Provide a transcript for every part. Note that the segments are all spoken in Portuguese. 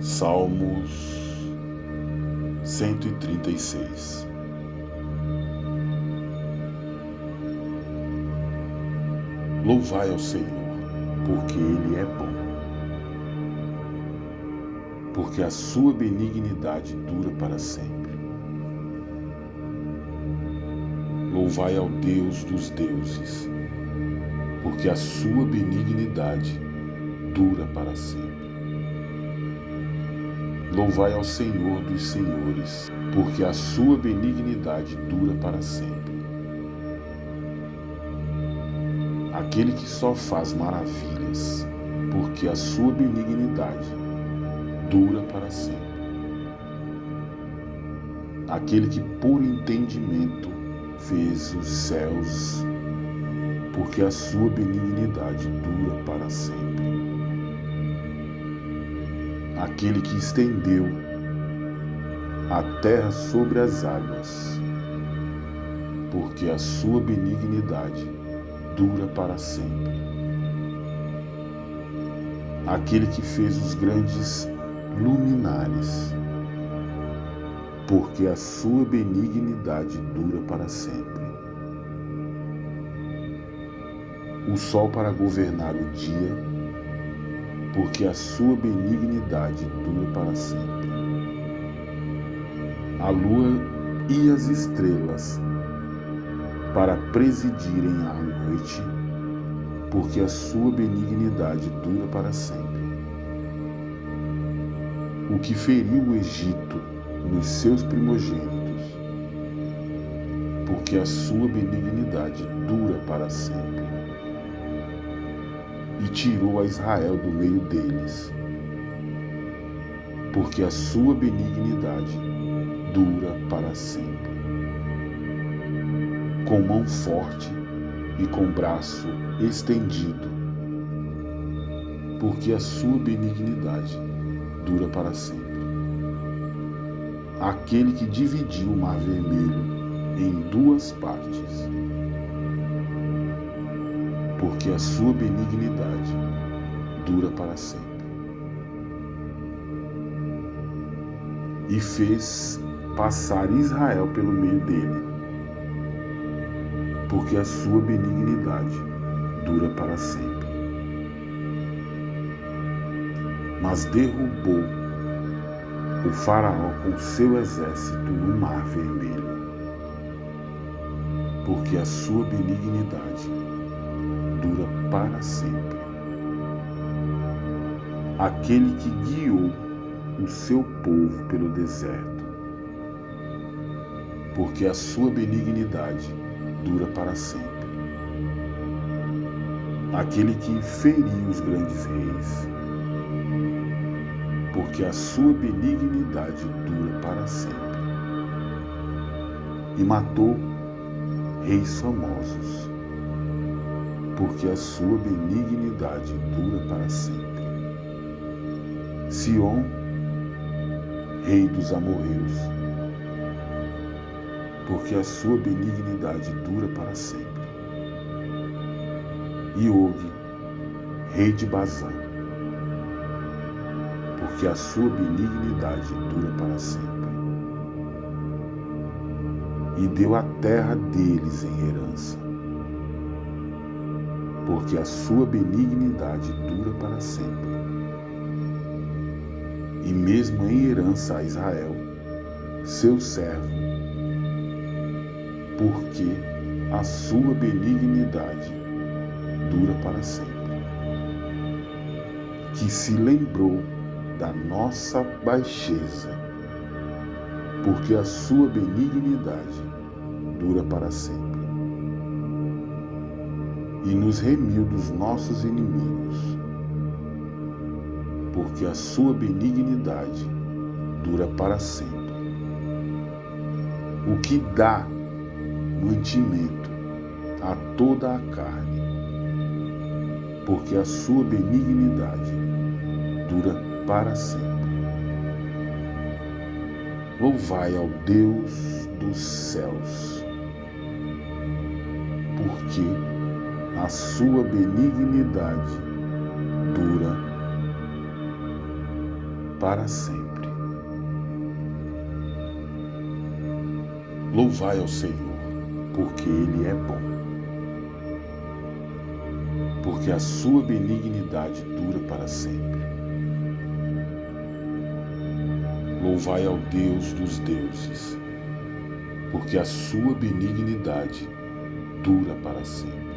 Salmos 136. Louvai ao Senhor, porque Ele é bom, porque a sua benignidade dura para sempre. Louvai ao Deus dos deuses, porque a sua benignidade dura para sempre. Louvai ao Senhor dos senhores, porque a sua benignidade dura para sempre. Aquele que só faz maravilhas, porque a sua benignidade dura para sempre. Aquele que por entendimento fez os céus, porque a sua benignidade dura para sempre. Aquele que estendeu a terra sobre as águas, porque a sua benignidade dura para sempre. Aquele que fez os grandes luminares, porque a sua benignidade dura para sempre. O sol para governar o dia, porque a sua benignidade dura para sempre. A lua e as estrelas para presidirem a noite, porque a sua benignidade dura para sempre. O que feriu o Egito nos seus primogênitos, porque a sua benignidade dura para sempre. E tirou a Israel do meio deles, porque a sua benignidade dura para sempre. Com mão forte e com braço estendido, porque a sua benignidade dura para sempre. Aquele que dividiu o mar vermelho em duas partes, porque a sua benignidade dura para sempre. E fez passar Israel pelo meio dele, porque a sua benignidade dura para sempre. Mas derrubou o faraó com seu exército no mar vermelho, porque a sua benignidade dura para sempre. Aquele que guiou o seu povo pelo deserto, porque a sua benignidade dura para sempre. Aquele que feriu os grandes reis, porque a sua benignidade dura para sempre. E matou reis famosos, porque a sua benignidade dura para sempre. Sion, rei dos amorreus, porque a sua benignidade dura para sempre. E Og, rei de Bazã, porque a sua benignidade dura para sempre. E deu a terra deles em herança, porque a sua benignidade dura para sempre. E mesmo em herança a Israel, seu servo, porque a sua benignidade dura para sempre. Que se lembrou da nossa baixeza, porque a sua benignidade dura para sempre. E nos remiu dos nossos inimigos, porque a sua benignidade dura para sempre. O que dá mantimento a toda a carne, porque a sua benignidade dura para sempre. Louvai ao Deus dos céus, porque a sua benignidade dura para sempre. Louvai ao Senhor, porque Ele é bom, porque a sua benignidade dura para sempre. Louvai ao Deus dos deuses, porque a sua benignidade dura para sempre.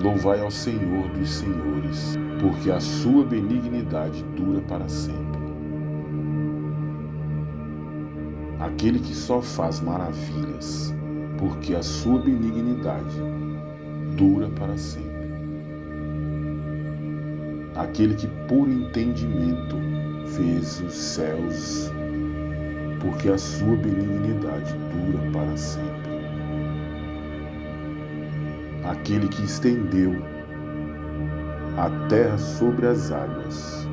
Louvai ao Senhor dos senhores, porque a sua benignidade dura para sempre. Aquele que só faz maravilhas, porque a sua benignidade dura para sempre. Aquele que por entendimento fez os céus, porque a sua benignidade dura para sempre. Aquele que estendeu a terra sobre as águas,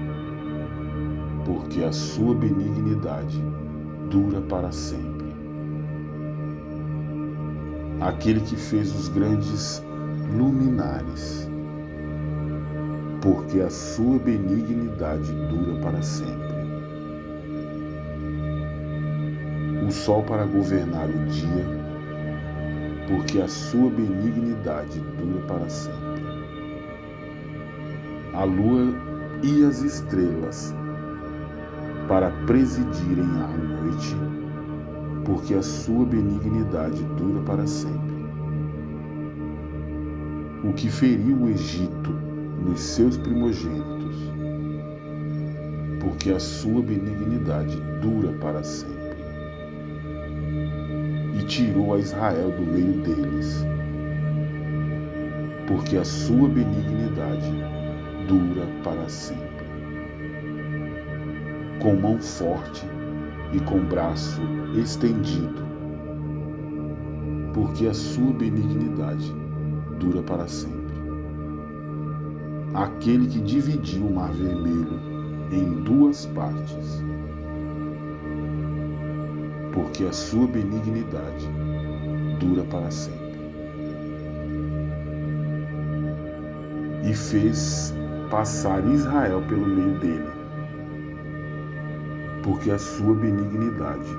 porque a sua benignidade dura para sempre. Aquele que fez os grandes luminares, porque a sua benignidade dura para sempre. O sol para governar o dia, porque a sua benignidade dura para sempre. A lua e as estrelas para presidirem à noite, porque a sua benignidade dura para sempre. O que feriu o Egito nos seus primogênitos, porque a sua benignidade dura para sempre. E tirou a Israel do meio deles, porque a sua benignidade dura para sempre. Com mão forte e com braço estendido, porque a sua benignidade dura para sempre. Aquele que dividiu o mar vermelho em duas partes, porque a sua benignidade dura para sempre. E fez passar Israel pelo meio dele, porque a sua benignidade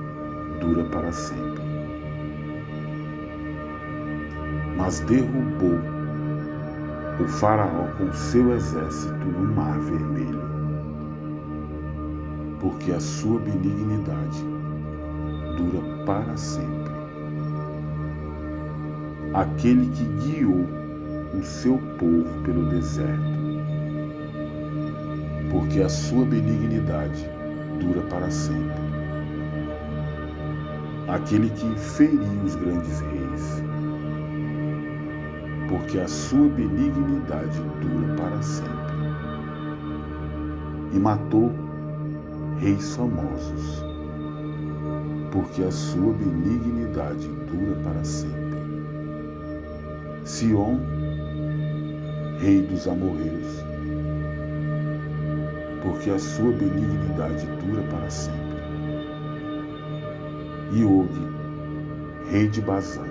dura para sempre. Mas derrubou o faraó com seu exército no mar vermelho, porque a sua benignidade dura para sempre. Aquele que guiou o seu povo pelo deserto, porque a sua benignidade dura para sempre. Aquele que feriu os grandes reis, porque a sua benignidade dura para sempre. E matou reis famosos, porque a sua benignidade dura para sempre. Sion, rei dos amorreus, porque a sua benignidade dura para sempre. E Og, rei de Bazã,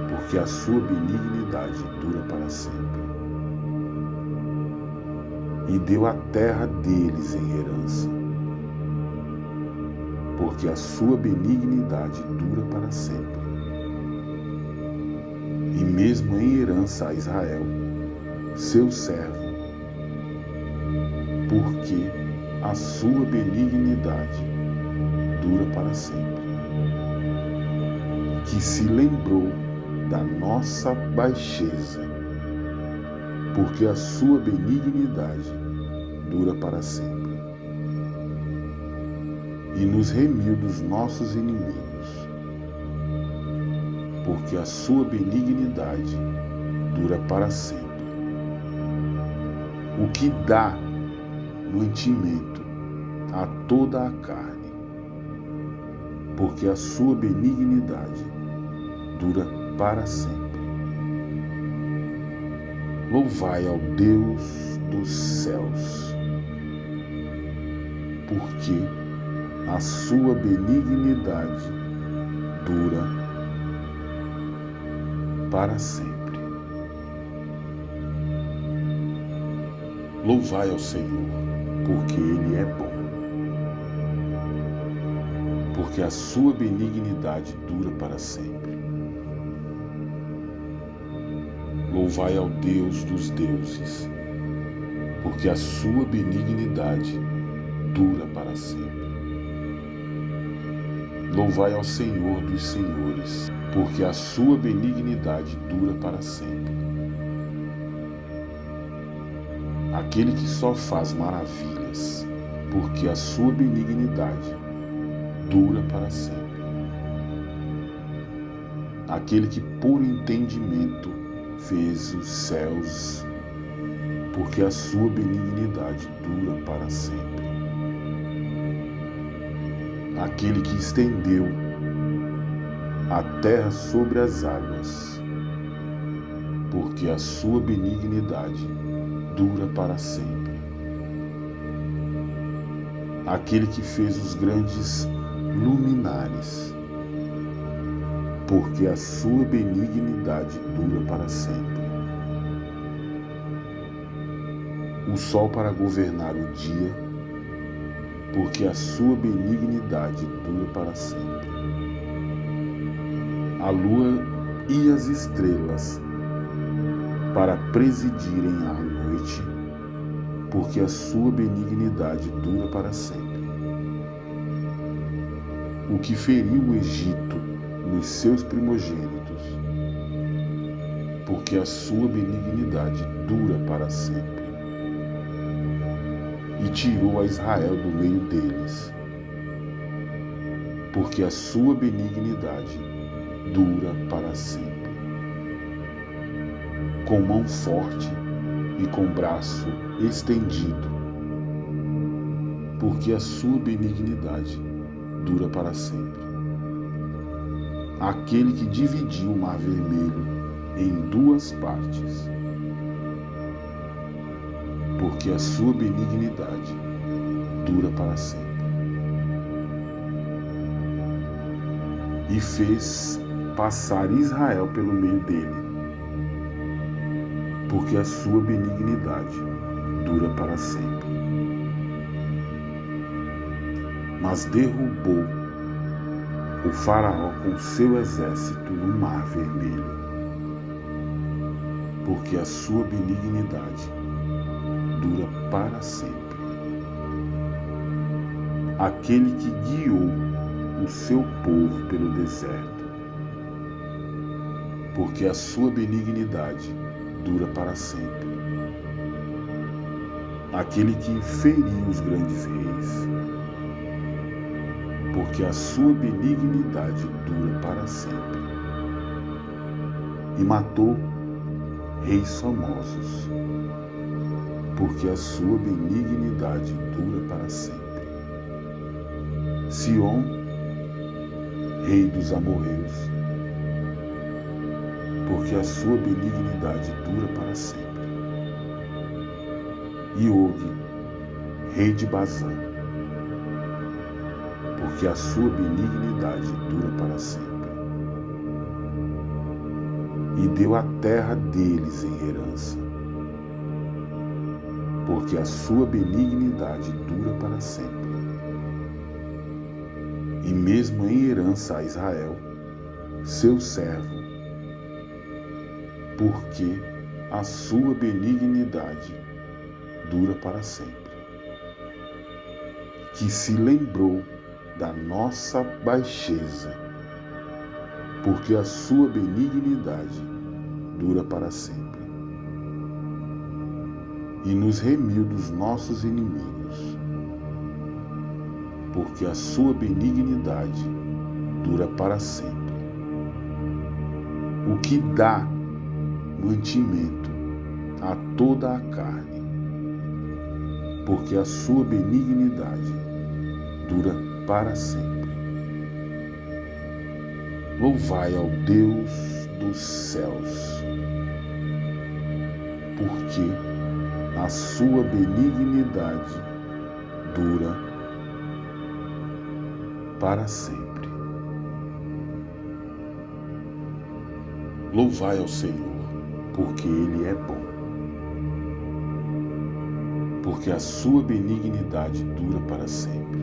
porque a sua benignidade dura para sempre. E deu a terra deles em herança, porque a sua benignidade dura para sempre. E mesmo em herança a Israel, seu servo, porque a sua benignidade dura para sempre. Que se lembrou da nossa baixeza, porque a sua benignidade dura para sempre. E nos remiu dos nossos inimigos, porque a sua benignidade dura para sempre. O que dá mantimento a toda a carne, porque a sua benignidade dura para sempre. Louvai ao Deus dos céus, porque a sua benignidade dura para sempre. Louvai ao Senhor, porque Ele é bom, porque a sua benignidade dura para sempre. Louvai ao Deus dos deuses, porque a sua benignidade dura para sempre. Louvai ao Senhor dos senhores, porque a sua benignidade dura para sempre. Aquele que só faz maravilhas, porque a sua benignidade dura para sempre. Aquele que por entendimento fez os céus, porque a sua benignidade dura para sempre. Aquele que estendeu a terra sobre as águas, porque a sua benignidade dura para sempre. Aquele que fez os grandes luminares, porque a sua benignidade dura para sempre. O sol para governar o dia, porque a sua benignidade dura para sempre. A lua e as estrelas para presidirem à noite, porque a sua benignidade dura para sempre. O que feriu o Egito nos seus primogênitos, porque a sua benignidade dura para sempre. E tirou a Israel do meio deles, porque a sua benignidade dura para sempre. Com mão forte e com braço estendido, porque a sua benignidade dura para sempre. Aquele que dividiu o mar vermelho em duas partes, porque a sua benignidade dura para sempre. E fez passar Israel pelo meio dele, porque a sua benignidade dura para sempre. Mas derrubou o faraó com seu exército no mar vermelho, porque a sua benignidade dura para sempre. Aquele que guiou o seu povo pelo deserto, porque a sua benignidade dura para sempre. Aquele que feriu os grandes reis, porque a sua benignidade dura para sempre. E matou reis famosos, porque a sua benignidade dura para sempre. Sion, rei dos amorreus, porque a sua benignidade dura para sempre. E Og, rei de Bazã, porque a sua benignidade dura para sempre. E deu a terra deles em herança, porque a sua benignidade dura para sempre. E mesmo em herança a Israel, seu servo, porque a sua benignidade dura para sempre. Que se lembrou da nossa baixeza, porque a sua benignidade dura para sempre. E nos remiu dos nossos inimigos, porque a sua benignidade dura para sempre. O que dá mantimento a toda a carne, porque a sua benignidade dura para sempre. Louvai ao Deus dos céus, porque a sua benignidade dura para sempre. Louvai ao Senhor, porque Ele é bom. porque a sua benignidade dura para sempre.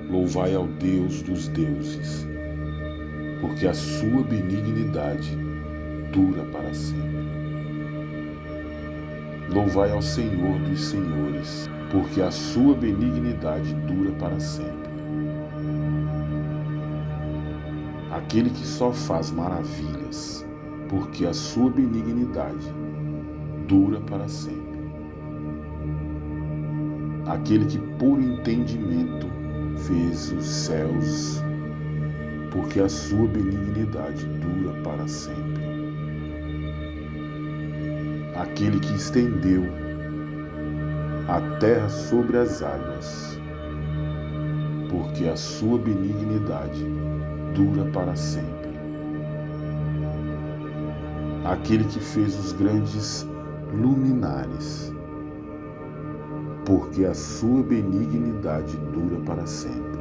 Louvai ao Deus dos deuses, porque a sua benignidade dura para sempre. Louvai ao Senhor dos senhores, porque a sua benignidade dura para sempre. Aquele que só faz maravilhas, porque a sua benignidade dura para sempre. Aquele que por entendimento fez os céus, porque a sua benignidade dura para sempre. Aquele que estendeu a terra sobre as águas, porque a sua benignidade dura para sempre. Aquele que fez os grandes luminares, porque a sua benignidade dura para sempre.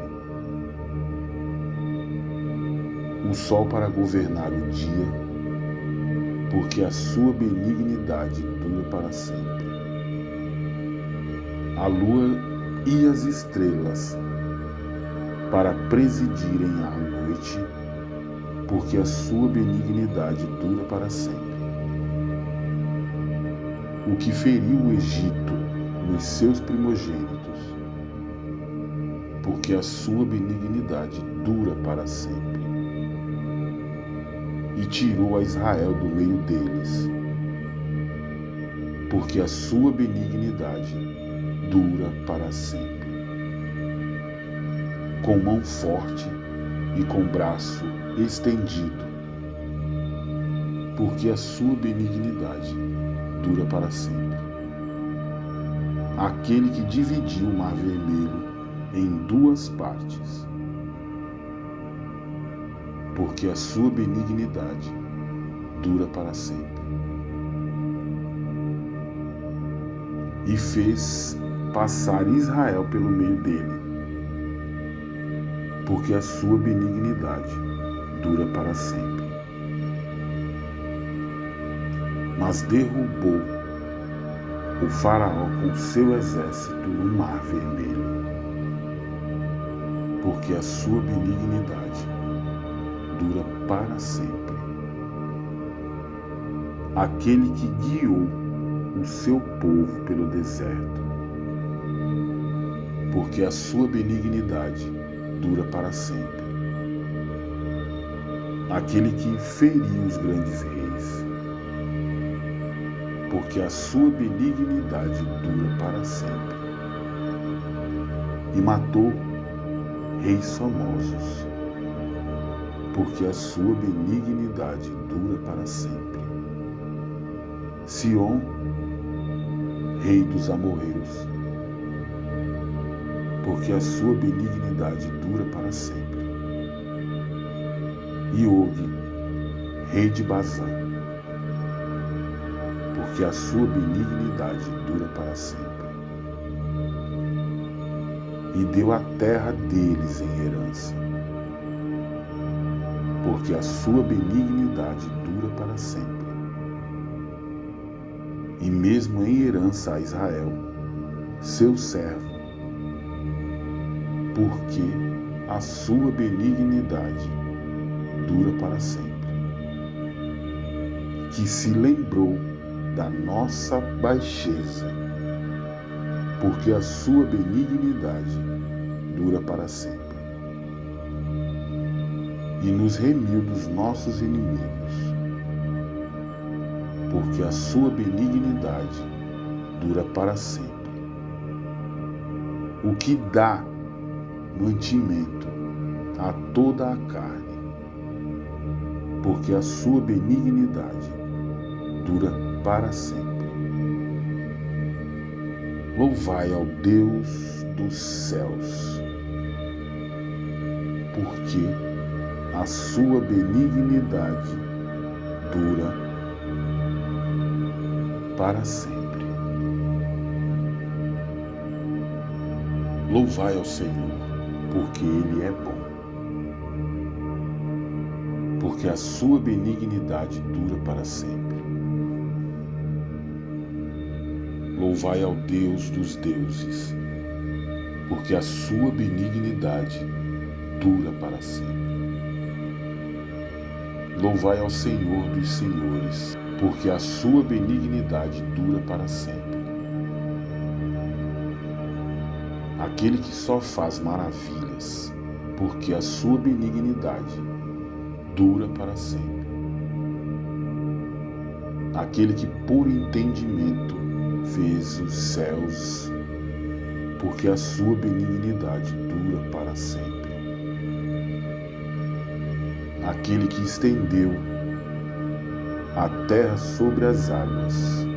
O sol para governar o dia, porque a sua benignidade dura para sempre. A lua e as estrelas para presidirem à noite, porque a sua benignidade dura para sempre. O que feriu o Egito nos seus primogênitos, porque a sua benignidade dura para sempre. E tirou a Israel do meio deles, porque a sua benignidade dura para sempre. Com mão forte e com braço estendido, porque a sua benignidade dura para sempre. Aquele que dividiu o mar vermelho em duas partes, porque a sua benignidade dura para sempre. E fez passar Israel pelo meio dele, porque a sua benignidade dura para sempre. Mas derrubou o faraó com seu exército no mar vermelho, porque a sua benignidade dura para sempre. Aquele que guiou o seu povo pelo deserto, porque a sua benignidade dura para sempre. Aquele que feriu os grandes reis, porque a sua benignidade dura para sempre. E matou reis famosos, porque a sua benignidade dura para sempre. Sion, rei dos amorreus, porque a sua benignidade dura para sempre. E Og, rei de Bazã, porque a sua benignidade dura para sempre. E deu a terra deles em herança, porque a sua benignidade dura para sempre. E mesmo em herança a Israel, seu servo, porque a sua benignidade dura para sempre. Que se lembrou da nossa baixeza, porque a sua benignidade dura para sempre. E nos remiu dos nossos inimigos, porque a sua benignidade dura para sempre. O que dá mantimento a toda a carne, porque a sua benignidade dura para sempre. Louvai ao Deus dos céus, porque a sua benignidade dura para sempre. Louvai ao Senhor, porque Ele é bom, porque a sua benignidade dura para sempre. Louvai ao Deus dos deuses, porque a sua benignidade dura para sempre. Louvai ao Senhor dos senhores, porque a sua benignidade dura para sempre. Aquele que só faz maravilhas, porque a sua benignidade dura para sempre. Aquele que por entendimento fez os céus, porque a sua benignidade dura para sempre. Aquele que estendeu a terra sobre as águas,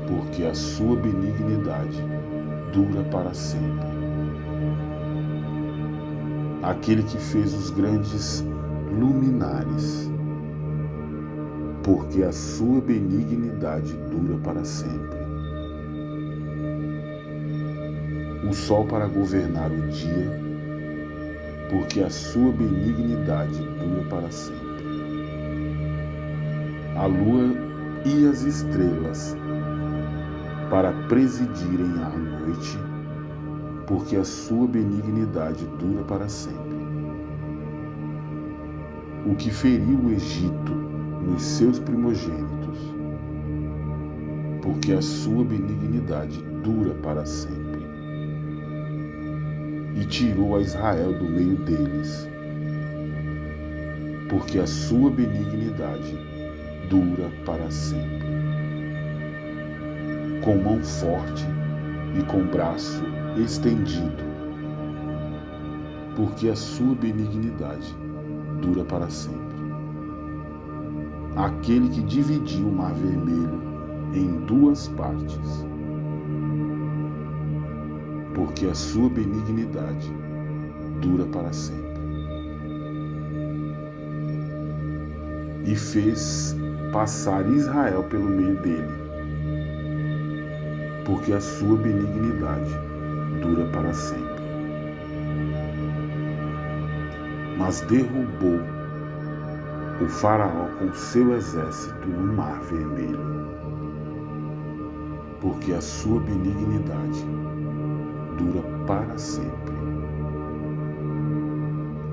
porque a sua benignidade dura para sempre. Aquele que fez os grandes luminares, porque a sua benignidade dura para sempre. O sol para governar o dia, porque a sua benignidade dura para sempre. A lua e as estrelas para presidirem à noite, porque a sua benignidade dura para sempre. O que feriu o Egito nos seus primogênitos, porque a sua benignidade dura para sempre. E tirou a Israel do meio deles, porque a sua benignidade dura para sempre. Com mão forte e com braço estendido, porque a sua benignidade dura para sempre. Aquele que dividiu o mar vermelho em duas partes, porque a sua benignidade dura para sempre. E fez passar Israel pelo meio dele, porque a sua benignidade dura para sempre. Mas derrubou o faraó com seu exército no mar vermelho, porque a sua benignidade dura para sempre.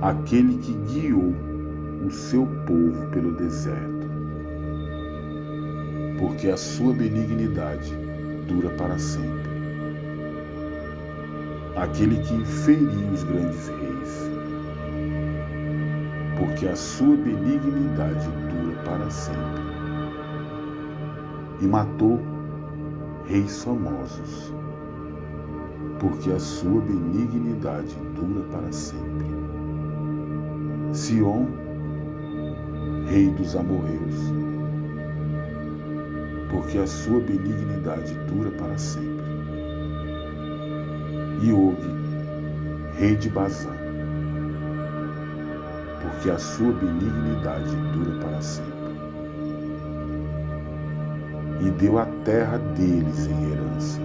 Aquele que guiou o seu povo pelo deserto, porque a sua benignidade dura para sempre. Aquele que feriu os grandes reis, porque a sua benignidade dura para sempre. E matou reis famosos, porque a sua benignidade dura para sempre. Sion, rei dos amorreus, porque a sua benignidade dura para sempre. E Og, rei de Bazã, porque a sua benignidade dura para sempre. E deu a terra deles em herança,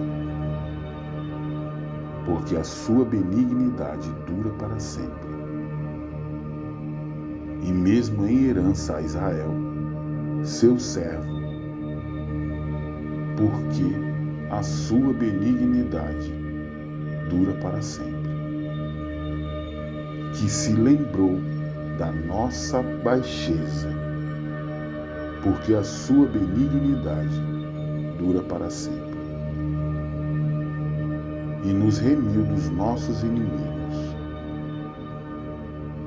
porque a sua benignidade dura para sempre. E mesmo em herança a Israel, seu servo, porque a sua benignidade dura para sempre. Que se lembrou da nossa baixeza, porque a sua benignidade dura para sempre. E nos remiu dos nossos inimigos,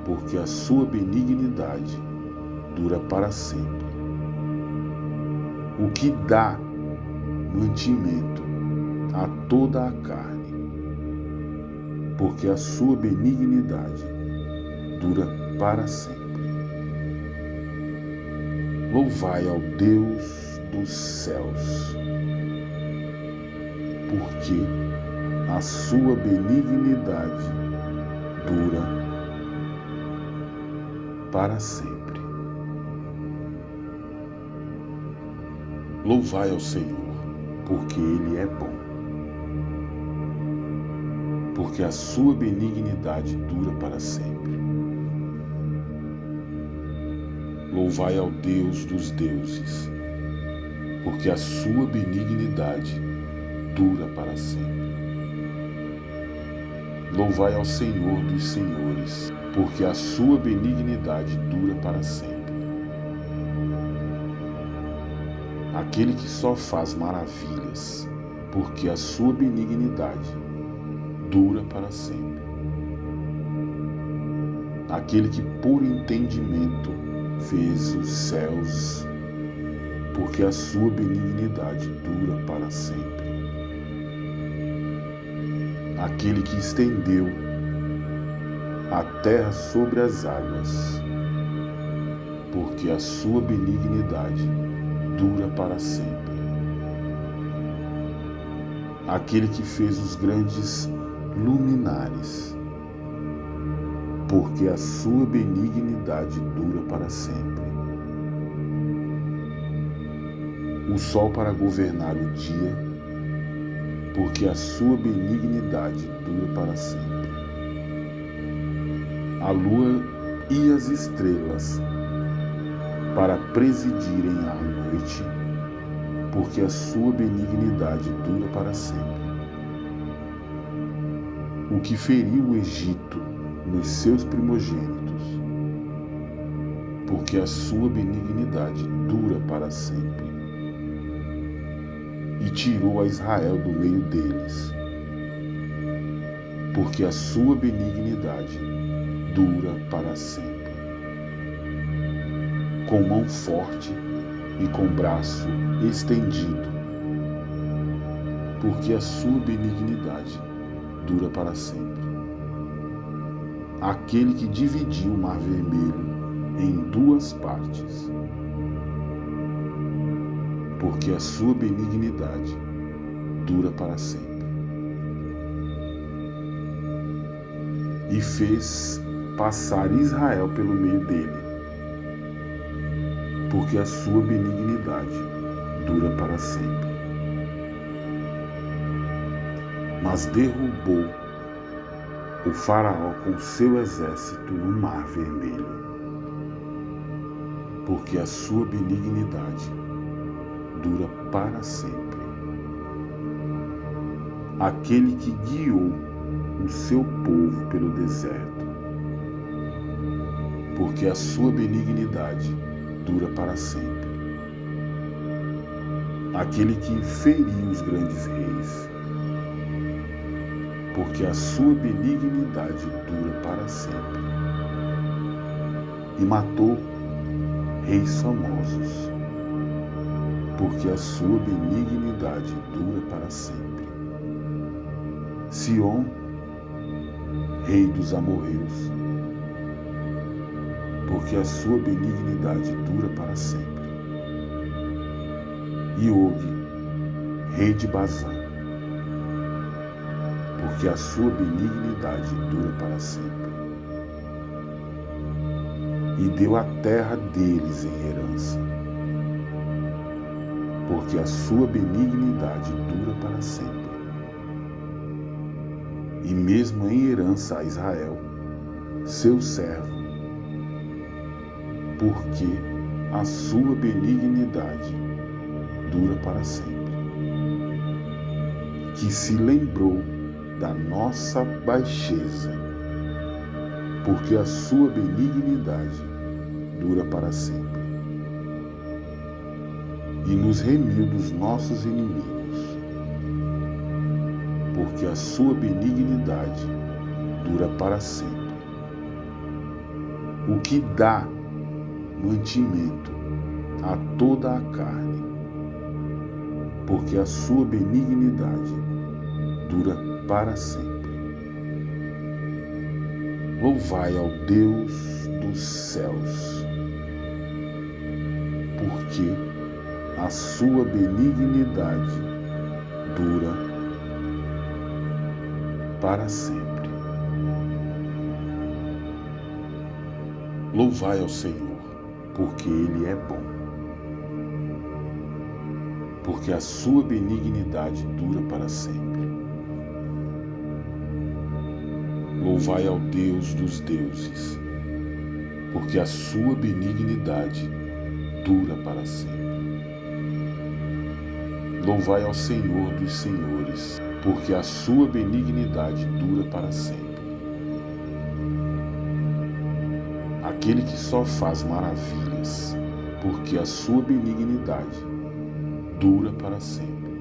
porque a sua benignidade dura para sempre. O que dá mantimento a toda a carne, porque a sua benignidade dura para sempre. Louvai ao Deus dos céus, porque a sua benignidade dura para sempre. Louvai ao Senhor, porque Ele é bom, porque a sua benignidade dura para sempre. Louvai ao Deus dos deuses, porque a sua benignidade dura para sempre. Louvai ao Senhor dos senhores, porque a sua benignidade dura para sempre. Aquele que só faz maravilhas, porque a sua benignidade dura para sempre. Aquele que por entendimento fez os céus, porque a sua benignidade dura para sempre. Aquele que estendeu a terra sobre as águas, porque a sua benignidade dura para sempre. Aquele que fez os grandes luminares, porque a sua benignidade dura para sempre. O sol para governar o dia, porque a sua benignidade dura para sempre. A lua e as estrelas para presidirem à noite, porque a sua benignidade dura para sempre. O que feriu o Egito nos seus primogênitos, porque a sua benignidade dura para sempre. E tirou a Israel do meio deles, porque a sua benignidade dura para sempre. Com mão forte e com braço estendido, porque a sua benignidade dura para sempre. Aquele que dividiu o mar vermelho em duas partes, porque a sua benignidade dura para sempre. E fez passar Israel pelo meio dele, porque a sua benignidade dura para sempre. Mas derrubou o faraó com seu exército no mar vermelho, porque a sua benignidade dura para sempre. Aquele que guiou o seu povo pelo deserto, porque a sua benignidade dura para sempre. Aquele que feriu os grandes reis, porque a sua benignidade dura para sempre. E matou reis famosos, porque a sua benignidade dura para sempre. Sion, rei dos amorreus, porque a sua benignidade dura para sempre. E Og, rei de Bazã, porque a sua benignidade dura para sempre. E deu a terra deles em herança, porque a sua benignidade dura para sempre. E mesmo em herança a Israel, seu servo, porque a sua benignidade dura para sempre. Que se lembrou da nossa baixeza, porque a sua benignidade dura para sempre. E nos remiu dos nossos inimigos, porque a sua benignidade dura para sempre. O que dá mantimento a toda a carne, porque a sua benignidade dura para sempre. Louvai ao Deus dos céus, porque a sua benignidade dura para sempre. Louvai ao Senhor, porque Ele é bom, porque a sua benignidade dura para sempre. Louvai ao Deus dos deuses, porque a sua benignidade dura para sempre. Louvai ao Senhor dos Senhores, porque a sua benignidade dura para sempre. Aquele que só faz maravilhas, porque a sua benignidade dura para sempre.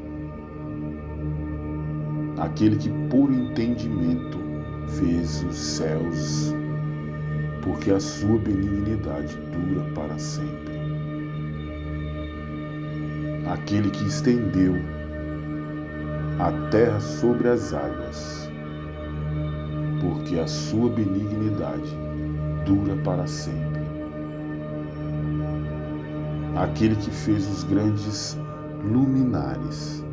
Aquele que por entendimento fez os céus, porque a sua benignidade dura para sempre. Aquele que estendeu a terra sobre as águas, porque a sua benignidade dura para sempre. Aquele que fez os grandes luminares,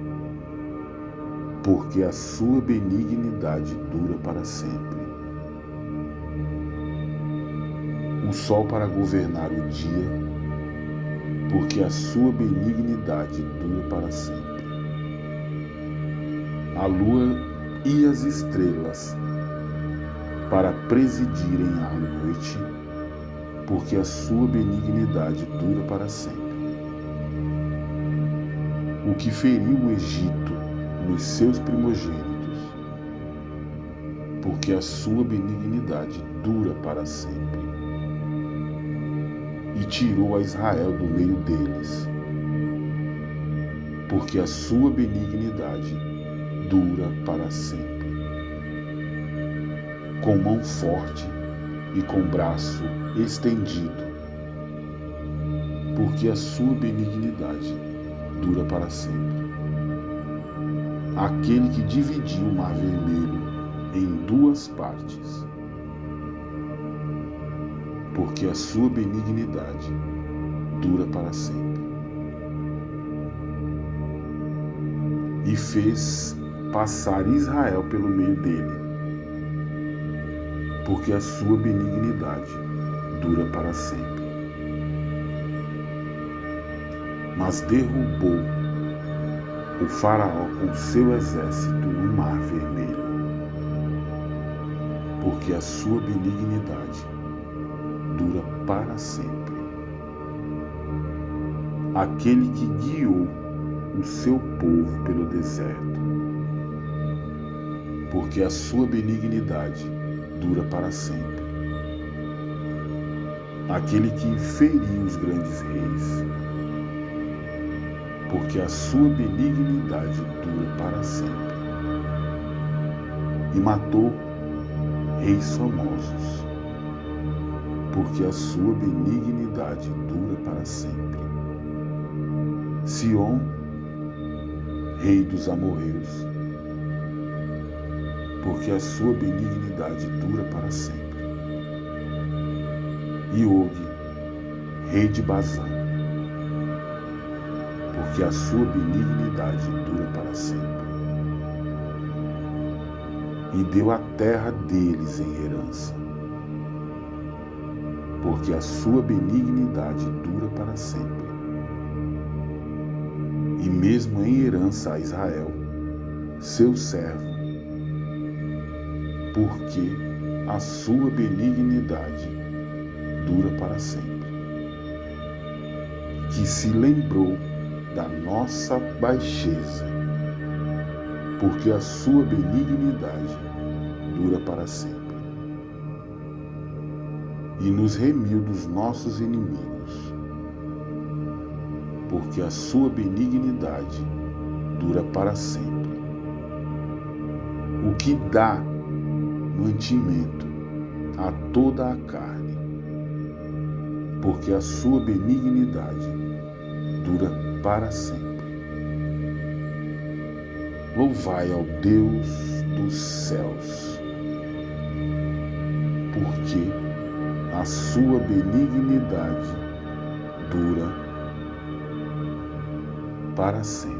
porque a sua benignidade dura para sempre. O sol para governar o dia, porque a sua benignidade dura para sempre. A lua e as estrelas para presidirem à noite, porque a sua benignidade dura para sempre. O que feriu o Egito nos seus primogênitos, porque a sua benignidade dura para sempre. E tirou a Israel do meio deles, porque a sua benignidade dura para sempre. Com mão forte e com braço estendido, porque a sua benignidade dura para sempre. Aquele que dividiu o mar vermelho em duas partes, porque a sua benignidade dura para sempre. E fez passar Israel pelo meio dele, porque a sua benignidade dura para sempre. Mas derrubou o faraó com seu exército no mar vermelho, porque a sua benignidade dura para sempre. Aquele que guiou o seu povo pelo deserto, porque a sua benignidade dura para sempre. Aquele que feriu os grandes reis, porque a sua benignidade dura para sempre. E matou reis famosos, porque a sua benignidade dura para sempre. Sion, rei dos amorreus, porque a sua benignidade dura para sempre. E Og, rei de Bazã, porque a sua benignidade dura para sempre. E deu a terra deles em herança, porque a sua benignidade dura para sempre. E mesmo em herança a Israel, seu servo, porque a sua benignidade dura para sempre. Que se lembrou da nossa baixeza, porque a sua benignidade dura para sempre. E nos remiu dos nossos inimigos, porque a sua benignidade dura para sempre. O que dá mantimento a toda a carne, porque a sua benignidade dura para sempre. Louvai ao Deus dos céus, porque a sua benignidade dura para sempre.